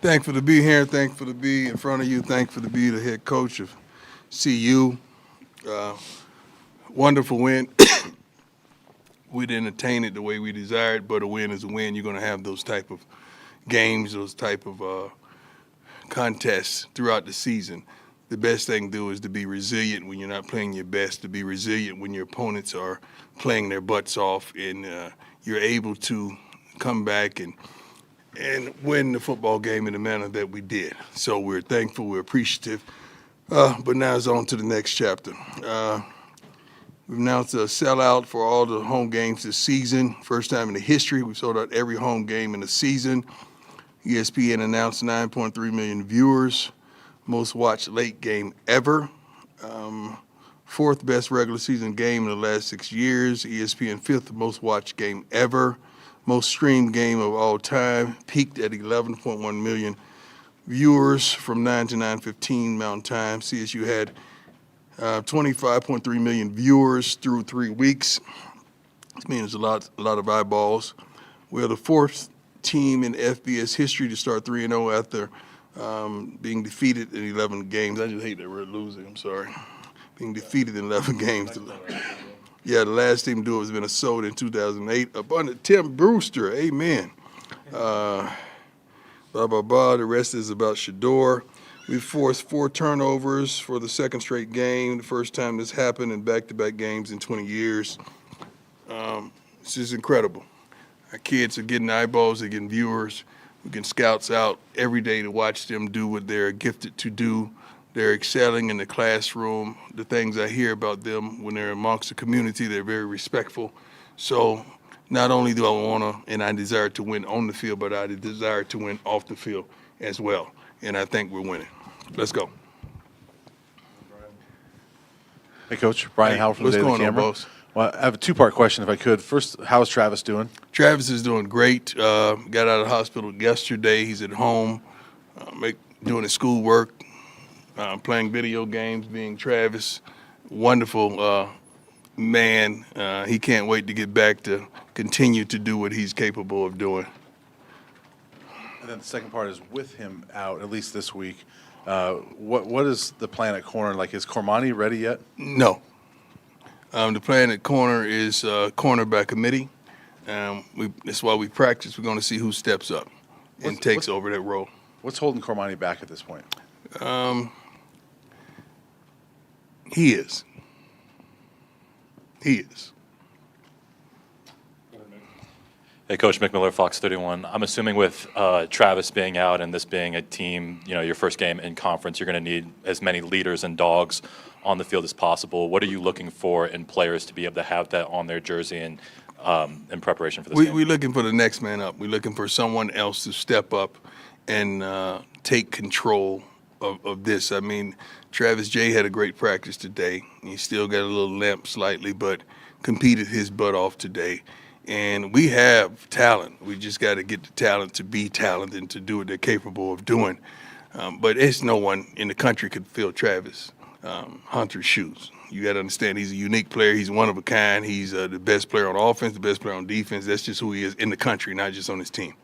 Thankful to be here. Thankful to be in front of you. Thankful to be the head coach of CU. Uh, Wonderful win. We didn't attain it the way we desired, but a win is a win. You're going to have those type of games, those type of contests throughout the season. The best thing to do is to be resilient when you're not playing your best, to be resilient when your opponents are playing their butts off, and you're able to come back and win the football game in the manner that we did. So we're thankful, we're appreciative, but now it's on to the next chapter. We've announced a sellout for all the home games this season. First time in the history, we've sold out every home game in the season. ESPN announced 9.3 million viewers, most watched late game ever. Fourth best regular season game in the last 6 years. ESPN fifth most watched game ever. Most streamed game of all time. Peaked at 11.1 million viewers from 9 to 9:15 Mountain Time. CSU had 25.3 million viewers through 3 weeks. This means a lot of eyeballs. We're the fourth team in FBS history to start 3-0 after being defeated in 11 games. I just hate that we're losing. I'm sorry. Being defeated in 11 games. Yeah, the last team to do it was Minnesota in 2008. Up under Tim Brewster. Amen. Blah, blah, blah. The rest is about Shador. We forced 4 turnovers for the second straight game, the first time this happened in back-to-back games in 20 years. This is incredible. Our kids are getting eyeballs, they're getting viewers. We get scouts out every day to watch them do what they're gifted to do. They're excelling in the classroom. The things I hear about them when they're amongst the community, they're very respectful. So not only do I want to and I desire to win on the field, but I desire to win off the field as well. And I think we're winning. Let's go. Hey, Coach. Brian Howell from what's the going on, Camera. boss? Well, I have a two-part question, if I could. First, how's Travis doing? Travis is doing great. Got out of the hospital yesterday. He's at home, doing his schoolwork, playing video games, being Travis. Wonderful man. He can't wait to get back to continue to do what he's capable of doing. And then the second part is with him out, at least this week, what is the plan at corner? Like, is Cormani ready yet? No. The plan at corner is corner by committee. That's why we practice. We're going to see who steps up and takes over that role. What's holding Cormani back at this point? He is. He is. Hey, Coach Mick Miller, Fox 31. I'm assuming with Travis being out and this being a team, your first game in conference, you're going to need as many leaders and dogs on the field as possible. What are you looking for in players to be able to have that on their jersey and in preparation for this game? We're looking for the next man up. We're looking for someone else to step up and take control of this. I mean, Travis J had a great practice today. He still got a little limp slightly, but competed his butt off today. And we have talent. We just got to get the talent to be talented and to do what they're capable of doing. But it's no one in the country could fill Travis Hunter's shoes. You got to understand he's a unique player. He's one of a kind. He's the best player on offense, the best player on defense. That's just who he is in the country, not just on his team.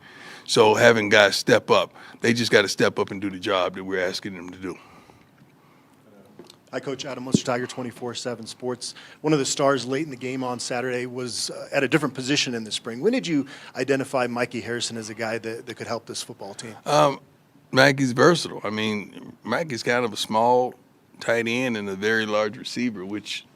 So having guys step up, they just got to step up and do the job that we're asking them to do. Hi, Coach. Adam Munster, Tiger 24/7 Sports. One of the stars late in the game on Saturday was at a different position in the spring. When did you identify Mikey Harrison as a guy that could help this football team? Mackey's versatile. I mean, Mackey's kind of a small tight end and a very large receiver, which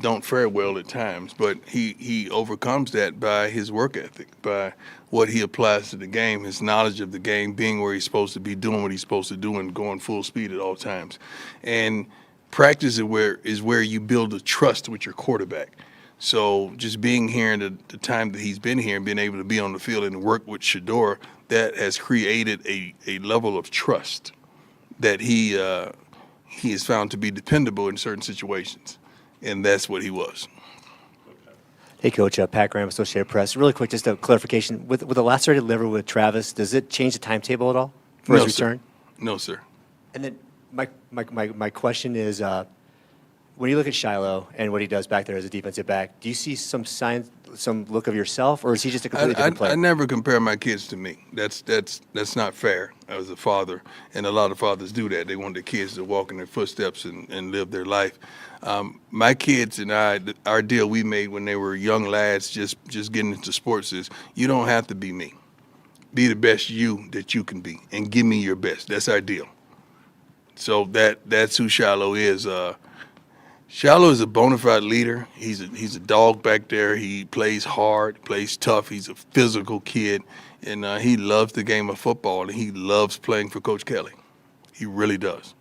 don't fare well at times. But he overcomes that by his work ethic, by what he applies to the game, his knowledge of the game, being where he's supposed to be, doing what he's supposed to do, and going full speed at all times. And practice is where you build a trust with your quarterback. So just being here in the time that he's been here and being able to be on the field and work with Shador, that has created a level of trust that he is found to be dependable in certain situations. And that's what he was. Hey, Coach, Pat Graham, Associated Press. Really quick, just a clarification. With the lacerated liver with Travis, does it change the timetable at all for his return? No, sir. And then my question is, when you look at Shiloh and what he does back there as a defensive back, do you see some signs, some look of yourself, or is he just a completely different player? I never compare my kids to me. That's not fair as a father, and a lot of fathers do that. They want their kids to walk in their footsteps and live their life. My kids and I, our deal we made when they were young lads, just getting into sports is you don't have to be me. Be the best you that you can be, and give me your best. That's our deal. So that's who Shiloh is. Shiloh is a bona fide leader. He's a dog back there. He plays hard, plays tough. He's a physical kid, and he loves the game of football, and he loves playing for Coach Kelly. He really does.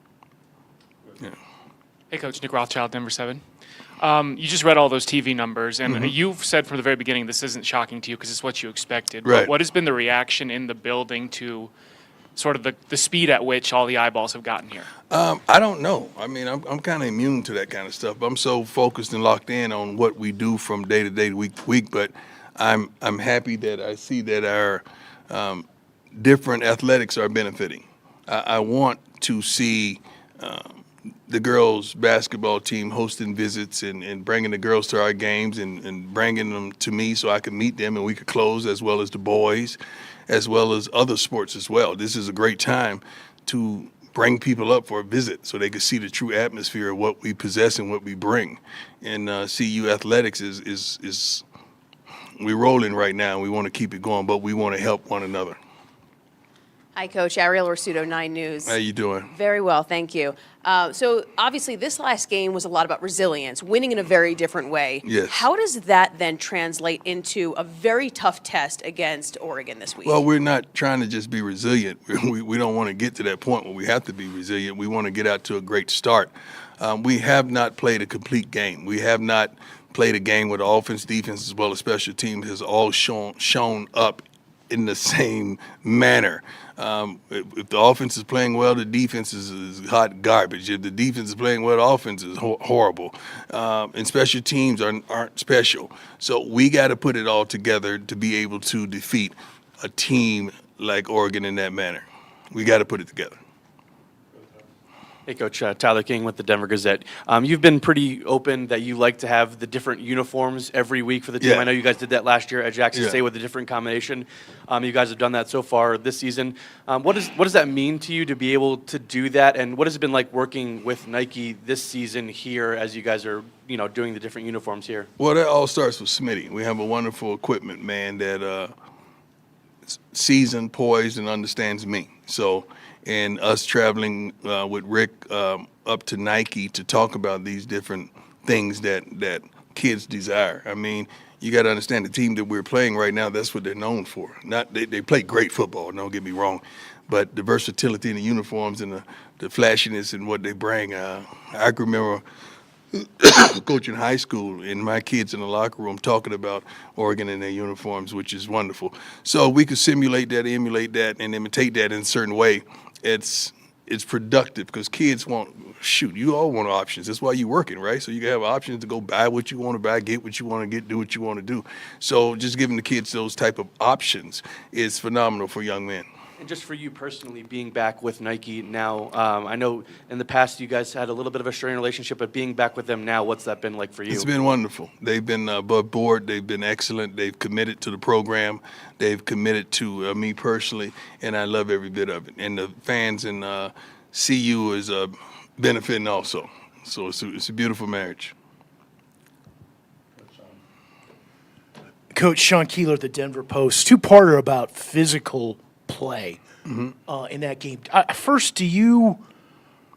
Yeah. Hey, Coach. Nick Rothschild, Denver 7. You just read all those TV numbers, and you've said from the very beginning this isn't shocking to you because it's what you expected. Right. But what has been the reaction in the building to sort of the speed at which all the eyeballs have gotten here? I don't know. I mean, I'm kind of immune to that kind of stuff. I'm so focused and locked in on what we do from day to day, week to week. But I'm happy that I see that our different athletics are benefiting. I want to see the girls' basketball team hosting visits and bringing the girls to our games and bringing them to me so I can meet them and we could close, as well as the boys, as well as other sports as well. This is a great time to bring people up for a visit so they can see the true atmosphere of what we possess and what we bring. And CU Athletics is we're rolling right now. We want to keep it going, but we want to help one another. Hi, Coach. Ariel Rossuto, 9 News. How you doing? Very well, thank you. So obviously this last game was a lot about resilience, winning in a very different way. Yes. How does that then translate into a very tough test against Oregon this week? Well, we're not trying to just be resilient. We don't want to get to that point where we have to be resilient. We want to get out to a great start. We have not played a complete game. We have not played a game where the offense, defense, as well as special teams has all shown up in the same manner. If the offense is playing well, the defense is hot garbage. If the defense is playing well, the offense is horrible. And special teams aren't special. So we got to put it all together to be able to defeat a team like Oregon in that manner. We got to put it together. Hey, Coach. Tyler King with the Denver Gazette. You've been pretty open that you like to have the different uniforms every week for the team. Yeah. I know you guys did that last year at Jackson Yeah. State with a different combination. You guys have done that so far this season. What does that mean to you to be able to do that? And what has it been like working with Nike this season here as you guys are, doing the different uniforms here? Well, that all starts with Smitty. We have a wonderful equipment man that seasoned, poised, and understands me. So, and us traveling with Rick up to Nike to talk about these different things that kids desire. I mean, you got to understand the team that we're playing right now, that's what they're known for. They play great football, don't get me wrong, but the versatility in the uniforms and the flashiness and what they bring. I can remember coaching high school and my kids in the locker room talking about Oregon and their uniforms, which is wonderful. So we could simulate that, emulate that, and imitate that in a certain way. It's productive because kids you all want options. That's why you're working, right? So you can have options to go buy what you want to buy, get what you want to get, do what you want to do. So just giving the kids those type of options is phenomenal for young men. And just for you personally, being back with Nike now, I know in the past you guys had a little bit of a strained relationship, but being back with them now, what's that been like for you? It's been wonderful. They've been above board. They've been excellent. They've committed to the program. They've committed to me personally, and I love every bit of it. And the fans in CU is benefiting also. So it's a beautiful marriage. Coach Sean Keeler at the Denver Post, two-parter about physical play in that game. First, do you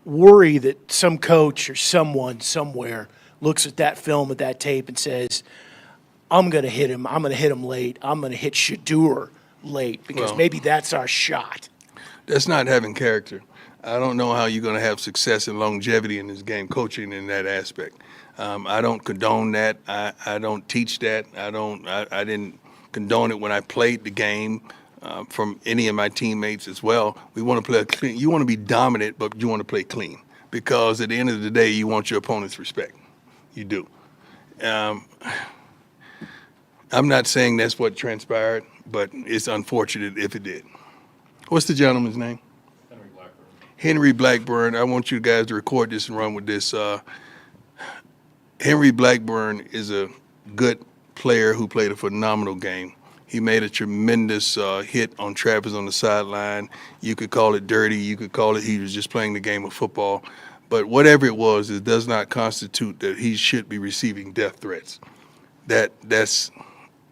worry that some coach or someone somewhere looks at that film, at that tape, and says, I'm going to hit him, I'm going to hit him late, I'm going to hit Shadur late, because maybe that's our shot? That's not having character. I don't know how you're going to have success and longevity in this game, coaching in that aspect. I don't condone that. I don't teach that. I didn't condone it when I played the game. From any of my teammates as well. We want to play clean. You want to be dominant, but you want to play clean because at the end of the day, you want your opponent's respect. You do. I'm not saying that's what transpired, but it's unfortunate if it did. What's the gentleman's name? Henry Blackburn. Henry Blackburn. I want you guys to record this and run with this. Henry Blackburn is a good player who played a phenomenal game. He made a tremendous hit on Travis on the sideline. You could call it dirty. You could call it he was just playing the game of football. But whatever it was, it does not constitute that he should be receiving death threats. This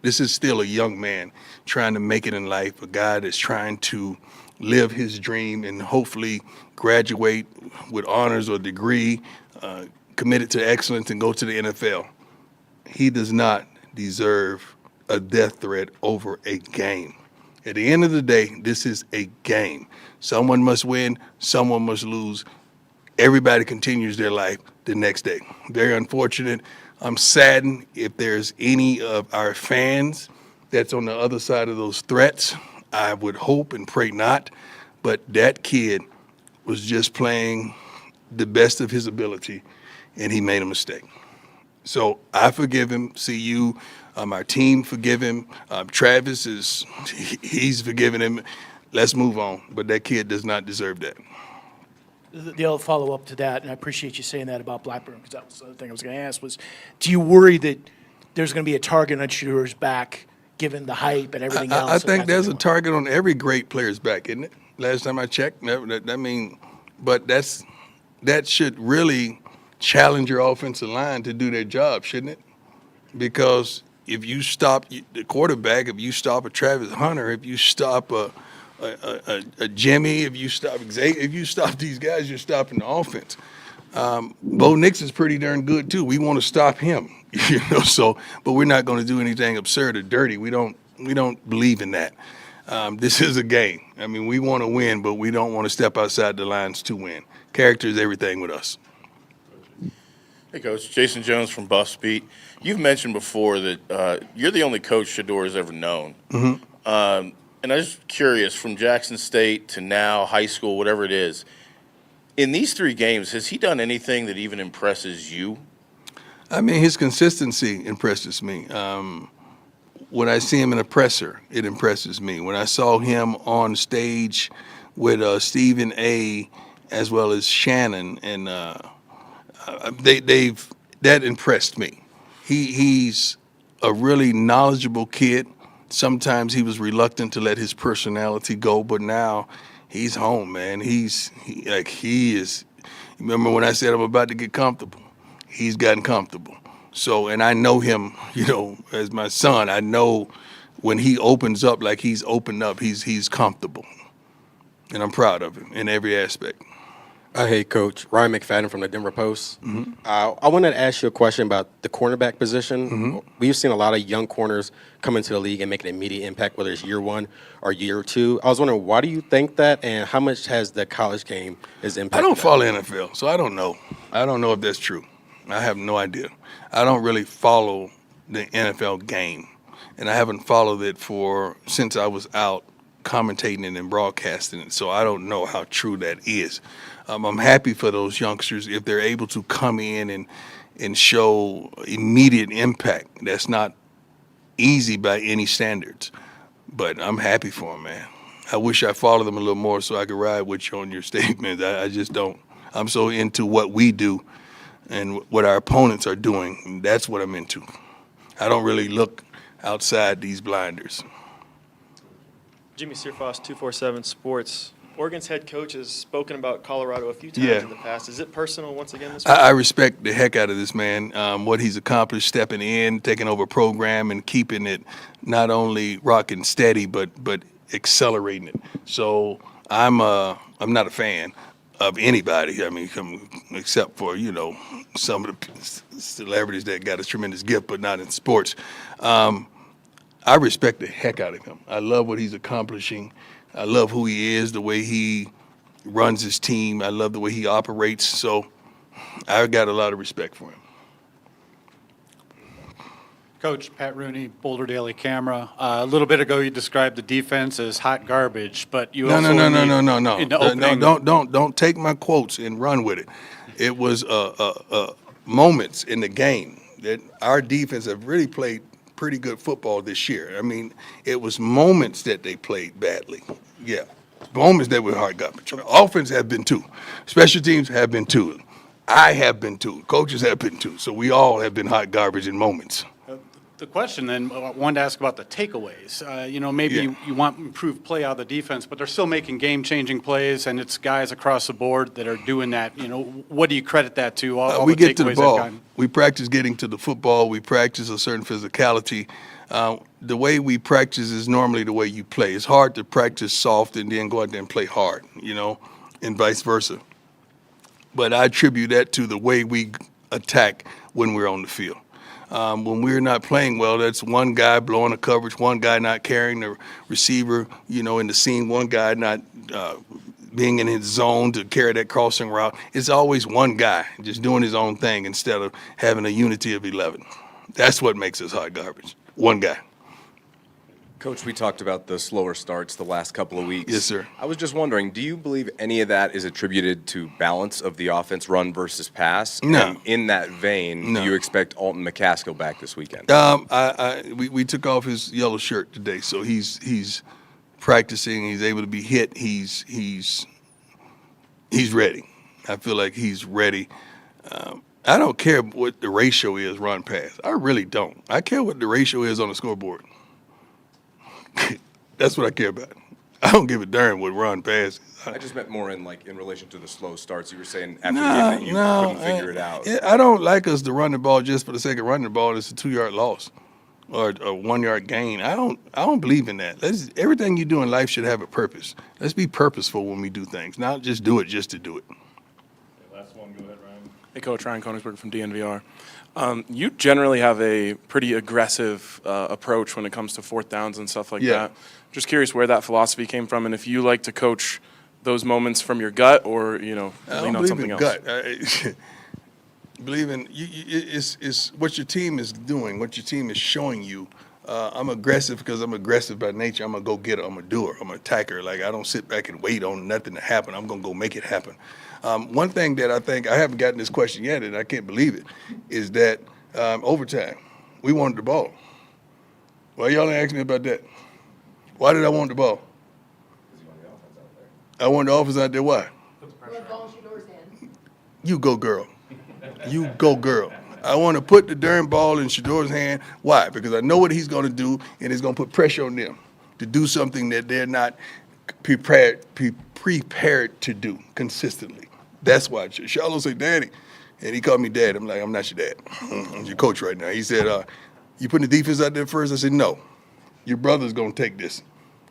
is still a young man trying to make it in life, a guy that's trying to live his dream and hopefully graduate with honors or degree, committed to excellence and go to the NFL. He does not deserve a death threat over a game. At the end of the day, this is a game. Someone must win, someone must lose. Everybody continues their life the next day. Very unfortunate. I'm saddened if there's any of our fans that's on the other side of those threats. I would hope and pray not, but that kid was just playing the best of his ability, and he made a mistake. So I forgive him. CU, our team forgive him. Travis he's forgiven him. Let's move on. But that kid does not deserve that. The other follow-up to that, and I appreciate you saying that about Blackburn, because that was the other thing I was going to ask, was do you worry that there's going to be a target on Shadur's back given the hype and everything else? I think there's a target on every great player's back, isn't it? Last time I checked, but that should really challenge your offensive line to do their job, shouldn't it? Because if you stop the quarterback, if you stop a Travis Hunter, if you stop a Jimmy, if you stop Xavier, if you stop these guys, you're stopping the offense. Bo Nix is pretty darn good too. We want to stop him, but we're not going to do anything absurd or dirty. We don't believe in that. This is a game. I mean, we want to win, but we don't want to step outside the lines to win. Character is everything with us. Hey, Coach. Jason Jones from Buffs Beat. You've mentioned before that you're the only coach Shador has ever known. Mm-hmm. And I'm just curious, from Jackson State to now, high school, whatever it is, in these 3 games, has he done anything that even impresses you? I mean, his consistency impresses me. When I see him in a presser, it impresses me. When I saw him on stage with Stephen A. as well as Shannon, and that impressed me. He's a really knowledgeable kid. Sometimes he was reluctant to let his personality go, but now he's home, man. He is. Remember when I said I'm about to get comfortable? He's gotten comfortable. So, and I know him, as my son. I know when he opens up like he's opened up, he's comfortable, and I'm proud of him in every aspect. Hey, Coach. Ryan McFadden from the Denver Post. Mm-hmm. I wanted to ask you a question about the cornerback position. Mm-hmm. We've seen a lot of young corners come into the league and make an immediate impact, whether it's year 1 or year 2. I was wondering, why do you think that, and how much has the college game impacted? I don't follow NFL, so I don't know. I don't know if that's true. I have no idea. I don't really follow the NFL game, and I haven't followed it since I was out commentating it and broadcasting it, so I don't know how true that is. I'm happy for those youngsters if they're able to come in and show immediate impact. That's not easy by any standards, but I'm happy for them, man. I wish I followed them a little more so I could ride with you on your statements. I just don't. I'm so into what we do and what our opponents are doing. That's what I'm into. I don't really look outside these blinders. Jimmy Searfoss, 247 Sports. Oregon's head coach has spoken about Colorado a few times in the past. Is it personal once again this week? I respect the heck out of this man, what he's accomplished stepping in, taking over a program, and keeping it not only rocking steady, but accelerating it. So I'm not a fan of anybody. I mean, except for some of the celebrities that got a tremendous gift, but not in sports. I respect the heck out of him. I love what he's accomplishing. I love who he is, the way he runs his team. I love the way he operates. So I got a lot of respect for him. Coach, Pat Rooney, Boulder Daily Camera. A little bit ago, you described the defense as hot garbage, but you No. in the opening, Don't take my quotes and run with it. It was moments in the game that our defense have really played pretty good football this year. I mean, it was moments that they played badly. Yeah, moments that were hard garbage. Offense have been too. Special teams have been too. I have been too. Coaches have been too. So we all have been hot garbage in moments. The question then, I wanted to ask about the takeaways. Maybe Yeah. you want improved play out of the defense, but they're still making game-changing plays, and it's guys across the board that are doing that. What do you credit that to? All We the get to the takeaways ball. they've gotten? We practice getting to the football. We practice a certain physicality. The way we practice is normally the way you play. It's hard to practice soft and then go out there and play hard, and vice versa. But I attribute that to the way we attack when we're on the field. When we're not playing well, that's one guy blowing a coverage, one guy not carrying the receiver, in the seam, one guy not being in his zone to carry that crossing route. It's always one guy just doing his own thing instead of having a unity of 11. That's what makes us hot garbage. One guy. Coach, we talked about the slower starts the last couple of weeks. Yes, sir. I was just wondering, do you believe any of that is attributed to balance of the offense, run versus pass? No. And in that vein, No. do you expect Alton McCaskill back this weekend? We took off his yellow shirt today, so he's practicing. He's able to be hit. He's ready. I feel like he's ready. I don't care what the ratio is run pass. I really don't. I care what the ratio is on the scoreboard. That's what I care about. I don't give a darn what run pass. I just meant more in relation to the slow starts. You were saying after the game that you couldn't figure it out. I don't like us to run the ball just for the sake of running the ball. It's a 2-yard loss or a 1-yard gain. I don't believe in that. Everything you do in life should have a purpose. Let's be purposeful when we do things, not just do it just to do it. Last one, go ahead, Ryan. Hey, Coach, Ryan Koenigsberg from DNVR. You generally have a pretty aggressive approach when it comes to fourth downs and stuff like Yeah. that. Just curious where that philosophy came from, and if you like to coach those moments from your gut or, I lean don't on believe something in else. gut. Believe in it's what your team is doing, what your team is showing you. I'm aggressive because I'm aggressive by nature. I'm a go-getter. I'm a doer. I'm an attacker. Like, I don't sit back and wait on nothing to happen. I'm going to go make it happen. One thing that I think, I haven't gotten this question yet, and I can't believe it, is that overtime, we wanted the ball. Why y'all ain't asking me about that? Why did I want the ball? I wanted the offense out there. Why? You go, girl. You go, girl. I want to put the darn ball in Shador's hand. Why? Because I know what he's going to do, and it's going to put pressure on them to do something that they're not prepared to do consistently. That's why. Shallow say, Daddy, and he called me Dad. I'm like, I'm not your dad. I'm your coach right now. He said, you putting the defense out there first? I said, no. Your brother's going to take this,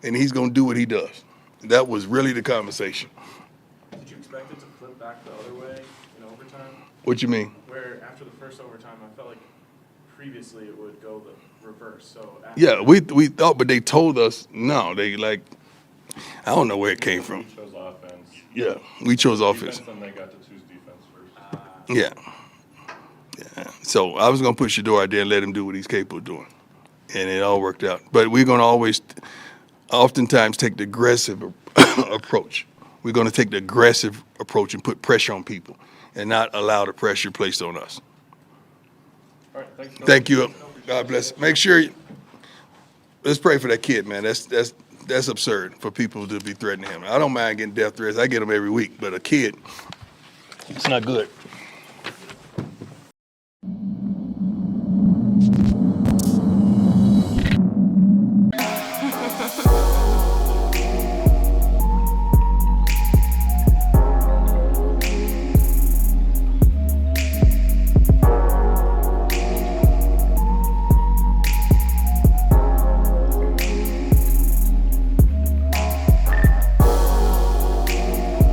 and he's going to do what he does. That was really the conversation. Did you expect it to flip back the other way in overtime? What you mean? Where after the first overtime, I felt like previously it would go the reverse. So Yeah, we thought, but they told us no. They I don't know where it came from. We chose offense. Yeah, we chose offense. Defense, and they got to choose defense first. Yeah. So I was gonna put Shador out there and let him do what he's capable of doing, and it all worked out. But we're gonna oftentimes take the aggressive approach. We're gonna take the aggressive approach and put pressure on people, and not allow the pressure placed on us. All right, thanks. Thank you. God bless. Make sure. Let's pray for that kid, man. That's absurd for people to be threatening him. I don't mind getting death threats. I get them every week, but a kid, it's not good.